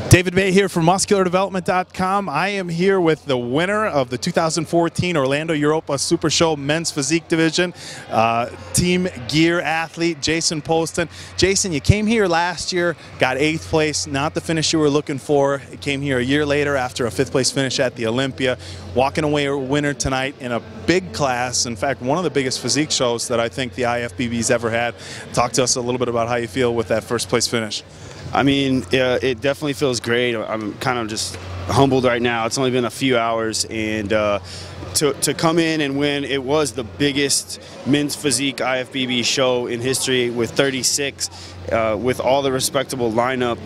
David Baye here from MuscularDevelopment.com. I am here with the winner of the 2014 Orlando Europa Super Show Men's Physique Division, Team Gear athlete, Jason Poston. Jason, you came here last year, got 8th place, not the finish you were looking for. You came here a year later after a 5th place finish at the Olympia, walking away a winner tonight in a big class. In fact, one of the biggest physique shows that I think the IFBB's ever had. Talk to us a little bit about how you feel with that 1st place finish. I mean, it definitely feels great. I'm kind of just humbled right now. It's only been a few hours, and to come in and win, it was the biggest men's physique IFBB show in history with 36, with all the respectable lineup.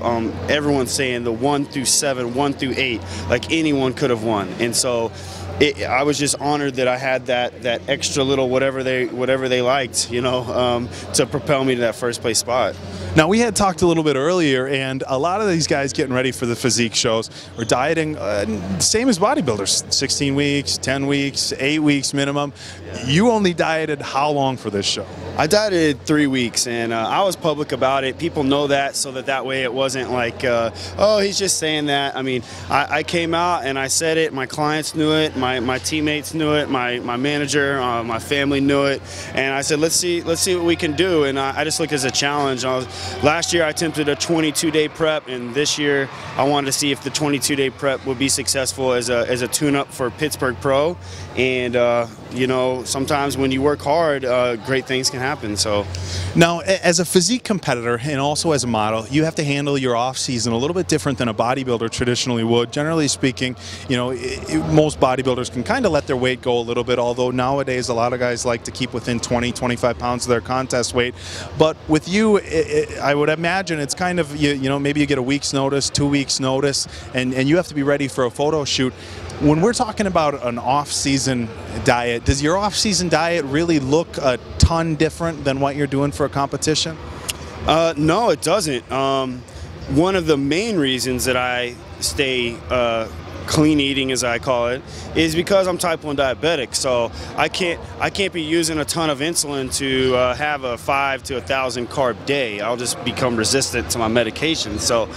Everyone's saying the 1 through 7, 1 through 8, like anyone could have won, and so. I was just honored that I had that extra little whatever they liked, you know, to propel me to that 1st place spot. Now, we had talked a little bit earlier, and a lot of these guys getting ready for the physique shows are dieting, same as bodybuilders, 16 weeks, 10 weeks, 8 weeks minimum. You only dieted how long for this show? I dieted 3 weeks, and I was public about it. People know that, so that way it wasn't like, oh, he's just saying that. I mean, I came out and I said it. My clients knew it. My teammates knew it. My manager, my family knew it. And I said, let's see what we can do. And I just look as a challenge. Last year I attempted a 22-day prep, and this year I wanted to see if the 22-day prep would be successful as a tune-up for Pittsburgh Pro. And you know, sometimes when you work hard, great things can happen. So now, as a physique competitor and also as a model, you have to handle your off season a little bit different than a bodybuilder traditionally would. Generally speaking, you know, most bodybuilders can kind of let their weight go a little bit, although nowadays a lot of guys like to keep within 20-25 pounds of their contest weight. But with you, I would imagine it's kind of, you know, maybe you get a week's notice, 2 weeks notice, and you have to be ready for a photo shoot. When we're talking about an off-season diet, does your off-season diet really look a ton different than what you're doing for a competition? No, it doesn't. One of the main reasons that I stay clean eating, as I call it, is because I'm type 1 diabetic. So I can't be using a ton of insulin to have a 5 to 1,000 carb day. I'll just become resistant to my medication. So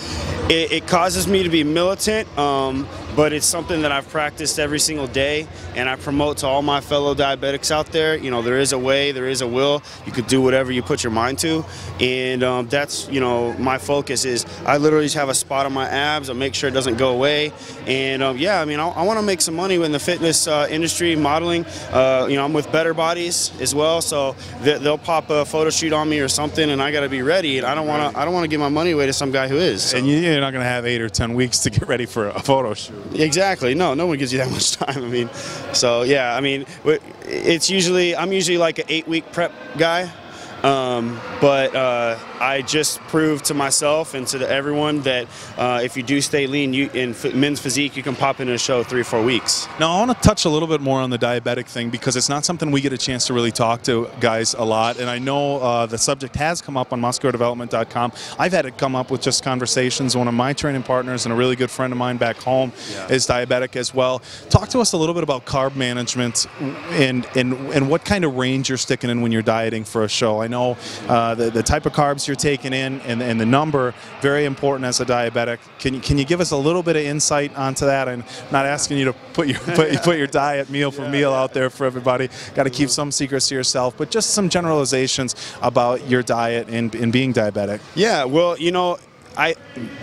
it causes me to be militant, but it's something that I've practiced every single day, and I promote to all my fellow diabetics out there. You know, there is a way, there is a will. You could do whatever you put your mind to, and that's, you know, my focus is I literally just have a spot on my abs. I make sure it doesn't go away, and yeah, I mean, I want to make some money in the fitness industry, modeling. You know, I'm with Better Bodies as well, so they'll pop a photo shoot on me or something, and I got to be ready. And I don't want to give my money away to some guy who is. So. And you're not going to have 8 or 10 weeks to get ready for a photo shoot. Exactly. No one gives you that much time. I mean, so yeah. I mean, I'm usually like an 8-week prep guy. But I just proved to myself and to everyone that if you do stay lean in men's physique, you can pop into a show 3 or 4 weeks. Now, I want to touch a little bit more on the diabetic thing because it's not something we get a chance to really talk to guys a lot, and I know the subject has come up on MuscularDevelopment.com. I've had it come up with just conversations. One of my training partners and a really good friend of mine back home is diabetic as well. Talk to us a little bit about carb management and what kind of range you're sticking in when you're dieting for a show. I know the type of carbs you're taking in and the number, very important as a diabetic. Can you give us a little bit of insight onto that? I'm not asking you to put your diet meal for meal out there for everybody. Got to keep some secrets to yourself, but just some generalizations about your diet and being diabetic. Yeah, well, you know,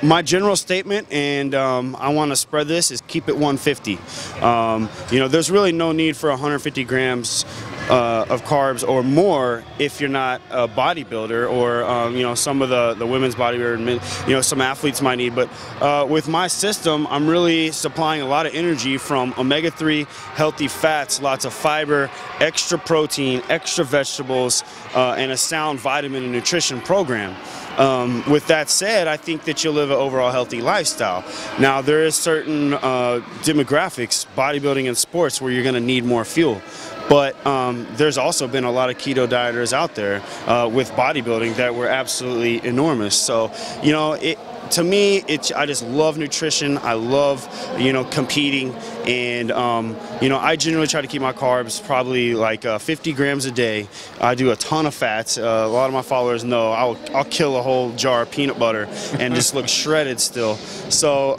my general statement, and I want to spread this, is keep it 150. You know, there's really no need for 150 grams of carbs or more if you're not a bodybuilder or you know, some of the women's bodybuilder, you know, some athletes might need. But with my system, I'm really supplying a lot of energy from omega-3, healthy fats, lots of fiber, extra protein, extra vegetables, and a sound vitamin and nutrition program. With that said, I think that you'll live an overall healthy lifestyle. Now, there is certain demographics, bodybuilding and sports, where you're going to need more fuel. But there's also been a lot of keto dieters out there with bodybuilding that were absolutely enormous. So, you know, to me, I just love nutrition. I love, competing, and I generally try to keep my carbs probably like 50 grams a day. I do a ton of fats. A lot of my followers know I'll kill a whole jar of peanut butter and just look shredded still. So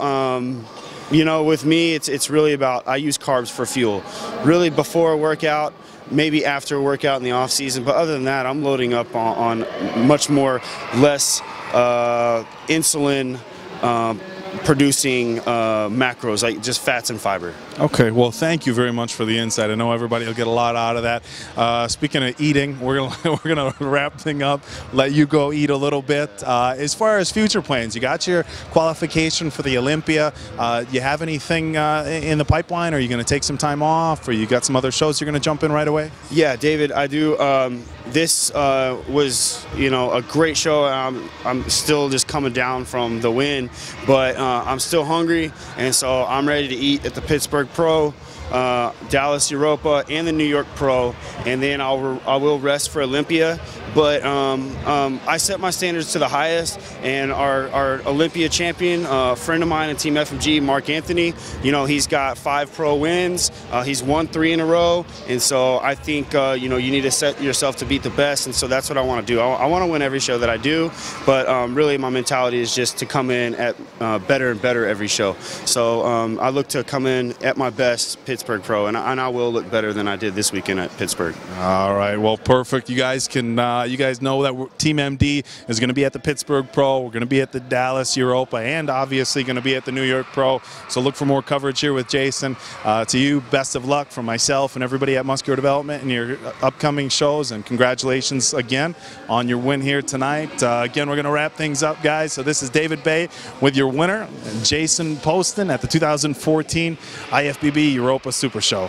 with me, it's really about, I use carbs for fuel. Really before a workout, maybe after a workout in the off season, but other than that, I'm loading up on much less insulin producing macros, like just fats and fiber. Okay, well, thank you very much for the insight. I know everybody will get a lot out of that. Speaking of eating, we're gonna wrap things up. Let you go eat a little bit. As far as future plans, you got your qualification for the Olympia. You have anything in the pipeline? Or are you going to take some time off? Or you got some other shows you're going to jump in right away? Yeah, David, I do. This was, a great show. I'm still just coming down from the win, but I'm still hungry, and so I'm ready to eat at the Pittsburgh Pro, Dallas Europa, and the New York Pro, and then I will rest for Olympia. But I set my standards to the highest, and our Olympia champion, a friend of mine in Team FMG, Mark Anthony, he's got 5 pro wins. He's won 3 in a row, and so I think you need to set yourself to beat the best, and so that's what I want to do. I want to win every show that I do, but really my mentality is just to come in at better and better every show. So I look to come in at my best Pittsburgh Pro, and I will look better than I did this weekend at Pittsburgh. All right, well, perfect. You guys know that Team MD is going to be at the Pittsburgh Pro. We're going to be at the Dallas Europa, and obviously going to be at the New York Pro. So look for more coverage here with Jason. To you, best of luck from myself and everybody at Muscular Development in your upcoming shows, and congratulations again on your win here tonight. Again, we're going to wrap things up, guys. So this is David Baye with your winner, Jason Poston, at the 2014 IFBB Europa Super Show.